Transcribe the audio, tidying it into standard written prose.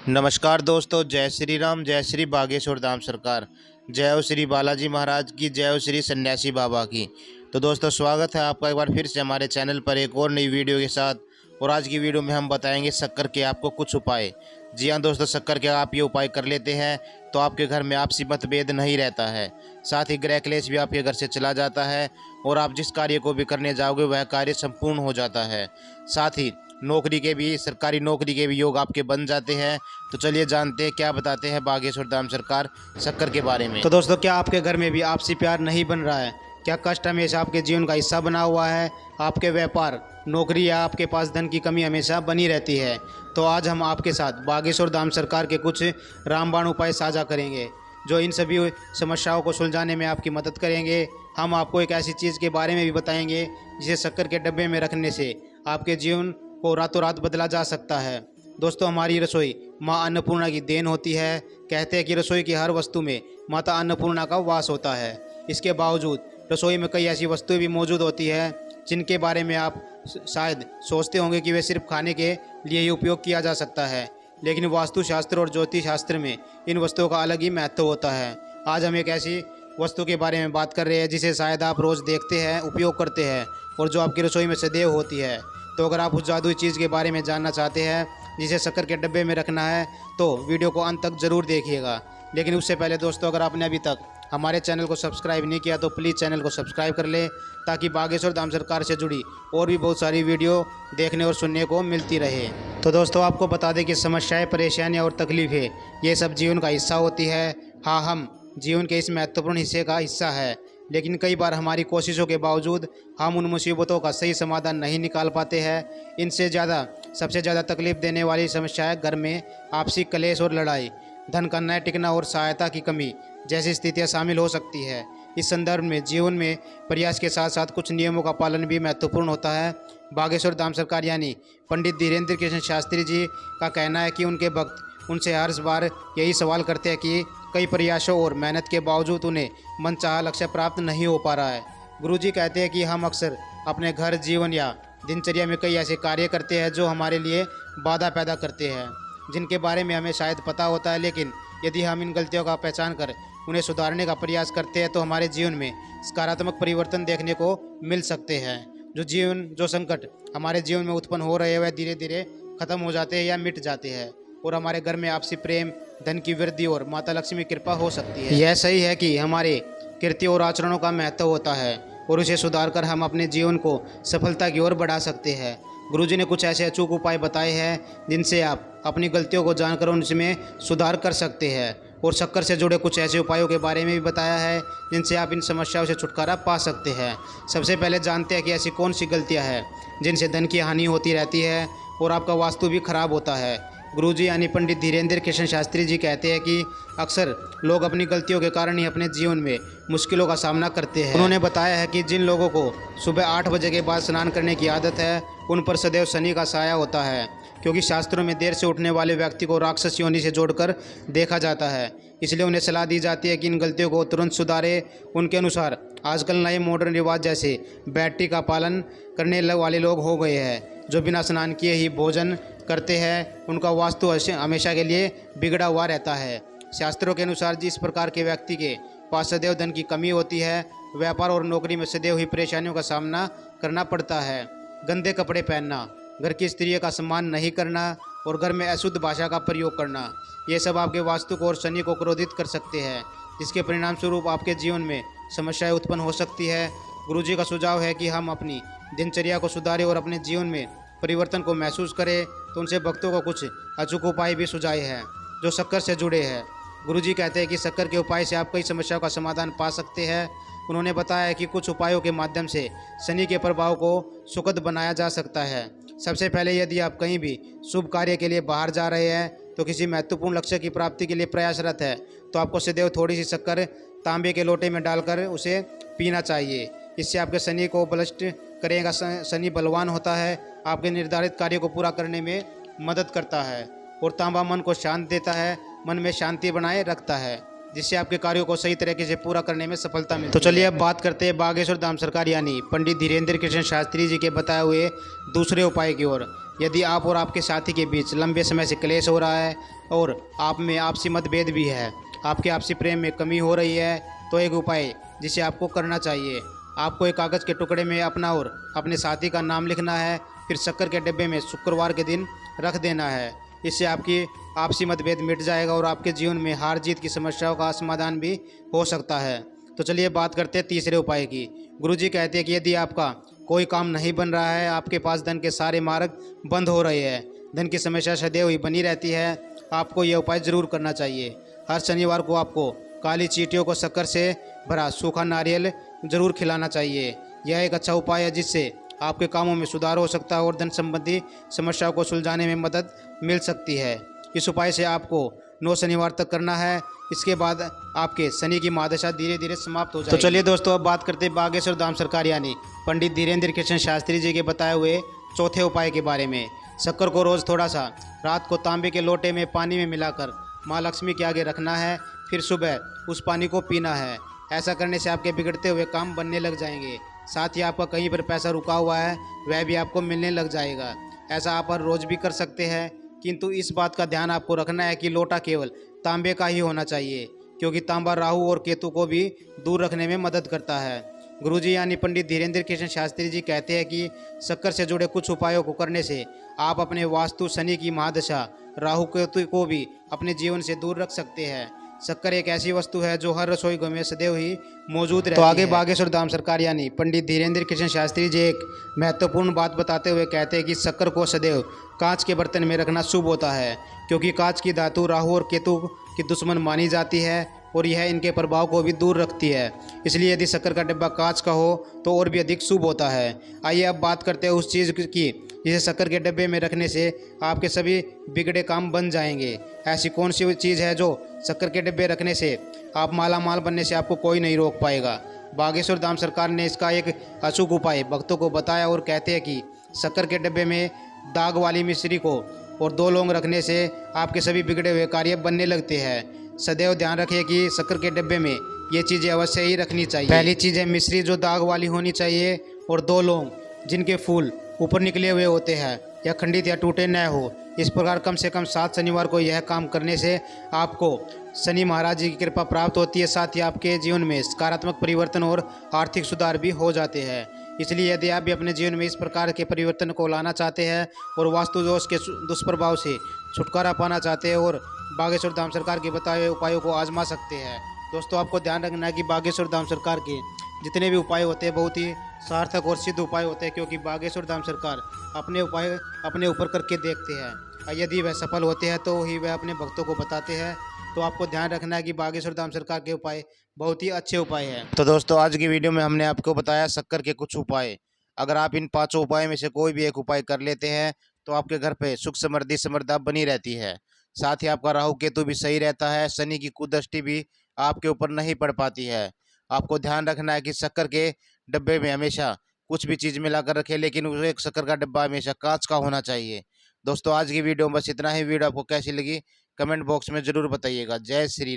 नमस्कार दोस्तों, जय श्री राम, जय श्री बागेश्वर धाम सरकार, जय हो श्री बालाजी महाराज की, जय हो श्री सन्यासी बाबा की। तो दोस्तों, स्वागत है आपका एक बार फिर से हमारे चैनल पर एक और नई वीडियो के साथ। और आज की वीडियो में हम बताएंगे शक्कर के आपको कुछ उपाय। जी हाँ दोस्तों, शक्कर के आप ये उपाय कर लेते हैं तो आपके घर में आपसी मतभेद नहीं रहता है, साथ ही ग्रह क्लेश भी आपके घर से चला जाता है और आप जिस कार्य को भी करने जाओगे वह कार्य संपूर्ण हो जाता है। साथ ही नौकरी के भी, सरकारी नौकरी के भी योग आपके बन जाते हैं। तो चलिए जानते हैं क्या बताते हैं बागेश्वर धाम सरकार शक्कर के बारे में। तो दोस्तों, क्या आपके घर में भी आपसी प्यार नहीं बन रहा है? क्या कष्ट हमेशा आपके जीवन का हिस्सा बना हुआ है? आपके व्यापार, नौकरी या आपके पास धन की कमी हमेशा बनी रहती है? तो आज हम आपके साथ बागेश्वर धाम सरकार के कुछ रामबाण उपाय साझा करेंगे जो इन सभी समस्याओं को सुलझाने में आपकी मदद करेंगे। हम आपको एक ऐसी चीज़ के बारे में भी बताएंगे जिसे शक्कर के डब्बे में रखने से आपके जीवन को रातों रात बदला जा सकता है। दोस्तों, हमारी रसोई माँ अन्नपूर्णा की देन होती है। कहते हैं कि रसोई की हर वस्तु में माता अन्नपूर्णा का वास होता है। इसके बावजूद रसोई में कई ऐसी वस्तुएं भी मौजूद होती है जिनके बारे में आप शायद सोचते होंगे कि वे सिर्फ खाने के लिए ही उपयोग किया जा सकता है, लेकिन वास्तुशास्त्र और ज्योतिष शास्त्र में इन वस्तुओं का अलग ही महत्व होता है। आज हम एक ऐसी वस्तु के बारे में बात कर रहे हैं जिसे शायद आप रोज़ देखते हैं, उपयोग करते हैं और जो आपकी रसोई में सदैव होती है। तो अगर आप उस जादुई चीज़ के बारे में जानना चाहते हैं जिसे शक्कर के डब्बे में रखना है तो वीडियो को अंत तक ज़रूर देखिएगा। लेकिन उससे पहले दोस्तों, अगर आपने अभी तक हमारे चैनल को सब्सक्राइब नहीं किया तो प्लीज़ चैनल को सब्सक्राइब कर लें ताकि बागेश्वर धाम सरकार से जुड़ी और भी बहुत सारी वीडियो देखने और सुनने को मिलती रहे। तो दोस्तों, आपको बता दें कि समस्याएं, परेशानियां और तकलीफ़ें ये सब जीवन का हिस्सा होती है। हाँ, हम जीवन के इस महत्वपूर्ण हिस्से का हिस्सा है, लेकिन कई बार हमारी कोशिशों के बावजूद हम उन मुसीबतों का सही समाधान नहीं निकाल पाते हैं। इनसे सबसे ज़्यादा तकलीफ देने वाली समस्या है घर में आपसी कलेश और लड़ाई, धन का न टिकना और सहायता की कमी जैसी स्थितियां शामिल हो सकती है। इस संदर्भ में जीवन में प्रयास के साथ साथ कुछ नियमों का पालन भी महत्वपूर्ण होता है। बागेश्वर धाम सरकार यानी पंडित धीरेन्द्र कृष्ण शास्त्री जी का कहना है कि उनके भक्त उनसे हर बार यही सवाल करते हैं कि कई प्रयासों और मेहनत के बावजूद उन्हें मनचाहा लक्ष्य प्राप्त नहीं हो पा रहा है। गुरुजी कहते हैं कि हम अक्सर अपने घर, जीवन या दिनचर्या में कई ऐसे कार्य करते हैं जो हमारे लिए बाधा पैदा करते हैं, जिनके बारे में हमें शायद पता होता है, लेकिन यदि हम इन गलतियों का पहचान कर उन्हें सुधारने का प्रयास करते हैं तो हमारे जीवन में सकारात्मक परिवर्तन देखने को मिल सकते हैं। जो संकट हमारे जीवन में उत्पन्न हो रहे हैं वह धीरे धीरे खत्म हो जाते हैं या मिट जाते हैं और हमारे घर में आपसी प्रेम, धन की वृद्धि और माता लक्ष्मी की कृपा हो सकती है। यह सही है कि हमारे कृत्यों और आचरणों का महत्व होता है और उसे सुधार कर हम अपने जीवन को सफलता की ओर बढ़ा सकते हैं। गुरुजी ने कुछ ऐसे अचूक उपाय बताए हैं जिनसे आप अपनी गलतियों को जानकर उनमें सुधार कर सकते हैं, और शक्कर से जुड़े कुछ ऐसे उपायों के बारे में भी बताया है जिनसे आप इन समस्याओं से छुटकारा पा सकते हैं। सबसे पहले जानते हैं कि ऐसी कौन सी गलतियां हैं जिनसे धन की हानि होती रहती है और आपका वास्तु भी खराब होता है। गुरुजी यानी पंडित धीरेन्द्र कृष्ण शास्त्री जी कहते हैं कि अक्सर लोग अपनी गलतियों के कारण ही अपने जीवन में मुश्किलों का सामना करते हैं। उन्होंने बताया है कि जिन लोगों को सुबह 8 बजे के बाद स्नान करने की आदत है उन पर सदैव शनि का साया होता है, क्योंकि शास्त्रों में देर से उठने वाले व्यक्ति को राक्षस योनि से जोड़कर देखा जाता है। इसलिए उन्हें सलाह दी जाती है कि इन गलतियों को तुरंत सुधारें। उनके अनुसार आजकल नए मॉडर्न रिवाज जैसे बैटरी का पालन करने वाले लोग हो गए हैं जो बिना स्नान किए ही भोजन करते हैं। उनका वास्तु हमेशा के लिए बिगड़ा हुआ रहता है। शास्त्रों के अनुसार जिस प्रकार के व्यक्ति के पास सदैव धन की कमी होती है, व्यापार और नौकरी में सदैव ही परेशानियों का सामना करना पड़ता है। गंदे कपड़े पहनना, घर की स्त्रियों का सम्मान नहीं करना और घर में अशुद्ध भाषा का प्रयोग करना, ये सब आपके वास्तु को और शनि को क्रोधित कर सकते हैं, जिसके परिणाम स्वरूप आपके जीवन में समस्याएं उत्पन्न हो सकती है। गुरुजी का सुझाव है कि हम अपनी दिनचर्या को सुधारें और अपने जीवन में परिवर्तन को महसूस करें। तो उनसे भक्तों को कुछ अचूक उपाय भी सुझाए हैं जो शक्कर से जुड़े हैं। गुरुजी कहते हैं कि शक्कर के उपाय से आप कई समस्याओं का समाधान पा सकते हैं। उन्होंने बताया है कि कुछ उपायों के माध्यम से शनि के प्रभाव को सुखद बनाया जा सकता है। सबसे पहले, यदि आप कहीं भी शुभ कार्य के लिए बाहर जा रहे हैं तो किसी महत्वपूर्ण लक्ष्य की प्राप्ति के लिए प्रयासरत है तो आपको सदैव थोड़ी सी शक्कर तांबे के लोटे में डालकर उसे पीना चाहिए। इससे आपके शनि को बलिष्ठ करेगा। शनि बलवान होता है, आपके निर्धारित कार्य को पूरा करने में मदद करता है और तांबा मन को शांत देता है, मन में शांति बनाए रखता है। जिससे आपके कार्यों को सही तरीके से पूरा करने में सफलता मिलती है। तो चलिए अब बात करते हैं बागेश्वर धाम सरकार यानी पंडित धीरेन्द्र कृष्ण शास्त्री जी के बताए हुए दूसरे उपाय की ओर। यदि आप और आपके साथी के बीच लंबे समय से क्लेश हो रहा है और आप में आपसी मतभेद भी है, आपके आपसी प्रेम में कमी हो रही है, तो एक उपाय जिसे आपको करना चाहिए, आपको एक कागज़ के टुकड़े में अपना और अपने साथी का नाम लिखना है, फिर शक्कर के डिब्बे में शुक्रवार के दिन रख देना है। इससे आपकी आपसी मतभेद मिट जाएगा और आपके जीवन में हार जीत की समस्याओं का समाधान भी हो सकता है। तो चलिए बात करते हैं तीसरे उपाय की। गुरुजी कहते हैं कि यदि आपका कोई काम नहीं बन रहा है, आपके पास धन के सारे मार्ग बंद हो रहे हैं, धन की समस्या सदैव ही बनी रहती है, आपको यह उपाय ज़रूर करना चाहिए। हर शनिवार को आपको काली चींटियों को शक्कर से भरा सूखा नारियल ज़रूर खिलाना चाहिए। यह एक अच्छा उपाय है जिससे आपके कामों में सुधार हो सकता है और धन संबंधी समस्याओं को सुलझाने में मदद मिल सकती है। इस उपाय से आपको 9 शनिवार तक करना है। इसके बाद आपके शनि की महादशा धीरे धीरे समाप्त हो जाएगी। तो चलिए दोस्तों अब बात करते हैं बागेश्वर धाम सरकार यानी पंडित धीरेन्द्र कृष्ण शास्त्री जी के बताए हुए चौथे उपाय के बारे में। शक्कर को रोज़ थोड़ा सा रात को तांबे के लोटे में पानी में मिलाकर माँ लक्ष्मी के आगे रखना है, फिर सुबह उस पानी को पीना है। ऐसा करने से आपके बिगड़ते हुए काम बनने लग जाएंगे। साथ ही आपका कहीं पर पैसा रुका हुआ है वह भी आपको मिलने लग जाएगा। ऐसा आप हर रोज़ भी कर सकते हैं, किंतु इस बात का ध्यान आपको रखना है कि लोटा केवल तांबे का ही होना चाहिए, क्योंकि तांबा राहु और केतु को भी दूर रखने में मदद करता है। गुरुजी यानी पंडित धीरेन्द्र कृष्ण शास्त्री जी कहते हैं कि शक्कर से जुड़े कुछ उपायों को करने से आप अपने वास्तु शनि की महादशा राहु केतु को भी अपने जीवन से दूर रख सकते हैं। शक्कर एक ऐसी वस्तु है जो हर रसोई घर में सदैव ही मौजूद रहती है। तो आगे बागेश्वर धाम सरकार यानी पंडित धीरेन्द्र कृष्ण शास्त्री जी एक महत्वपूर्ण बात बताते हुए कहते हैं कि शक्कर को सदैव कांच के बर्तन में रखना शुभ होता है, क्योंकि कांच की धातु राहु और केतु की दुश्मन मानी जाती है और यह इनके प्रभाव को भी दूर रखती है। इसलिए यदि शक्कर का डिब्बा कांच का हो तो और भी अधिक शुभ होता है। आइए अब बात करते हैं उस चीज़ की जिसे शक्कर के डिब्बे में रखने से आपके सभी बिगड़े काम बन जाएंगे। ऐसी कौन सी चीज़ है जो शक्कर के डिब्बे रखने से आप माला माल बनने से आपको कोई नहीं रोक पाएगा। बागेश्वर धाम सरकार ने इसका एक अचूक उपाय भक्तों को बताया और कहते हैं कि शक्कर के डिब्बे में दाग वाली मिश्री को और 2 लौंग रखने से आपके सभी बिगड़े हुए कार्य बनने लगते हैं। सदैव ध्यान रखिए कि शक्कर के डिब्बे में ये चीज़ें अवश्य ही रखनी चाहिए। पहली चीज़ है मिश्री जो दाग वाली होनी चाहिए, और 2 लौंग जिनके फूल ऊपर निकले हुए होते हैं या खंडित या टूटे न हो। इस प्रकार कम से कम 7 शनिवार को यह काम करने से आपको शनि महाराज जी की कृपा प्राप्त होती है। साथ ही आपके जीवन में सकारात्मक परिवर्तन और आर्थिक सुधार भी हो जाते हैं। इसलिए यदि आप भी अपने जीवन में इस प्रकार के परिवर्तन को लाना चाहते हैं और वास्तु दोष के दुष्प्रभाव से छुटकारा पाना चाहते हैं और बागेश्वर धाम सरकार के बताए हुए उपायों को आजमा सकते हैं। दोस्तों आपको ध्यान रखना है कि बागेश्वर धाम सरकार के जितने भी उपाय होते हैं बहुत ही सार्थक और सिद्ध उपाय होते हैं, क्योंकि बागेश्वर धाम सरकार अपने उपाय अपने ऊपर करके देखते हैं। यदि वह सफल होते हैं तो ही वह अपने भक्तों को बताते हैं। तो आपको ध्यान रखना है कि बागेश्वर धाम सरकार के उपाय बहुत ही अच्छे उपाय हैं। तो दोस्तों आज की वीडियो में हमने आपको बताया शक्कर के कुछ उपाय। अगर आप इन 5 उपाय में से कोई भी एक उपाय कर लेते हैं तो आपके घर पे सुख समृद्धि समृद्धा बनी रहती है। साथ ही आपका राहु केतु भी सही रहता है, शनि की कुदृष्टि भी आपके ऊपर नहीं पड़ पाती है। आपको ध्यान रखना है कि शक्कर के डब्बे में हमेशा कुछ भी चीज़ मिलाकर रखें, लेकिन उस एक शक्कर का डब्बा हमेशा कांच का होना चाहिए। दोस्तों आज की वीडियो में बस इतना ही। वीडियो आपको कैसी लगी कमेंट बॉक्स में ज़रूर बताइएगा। जय श्री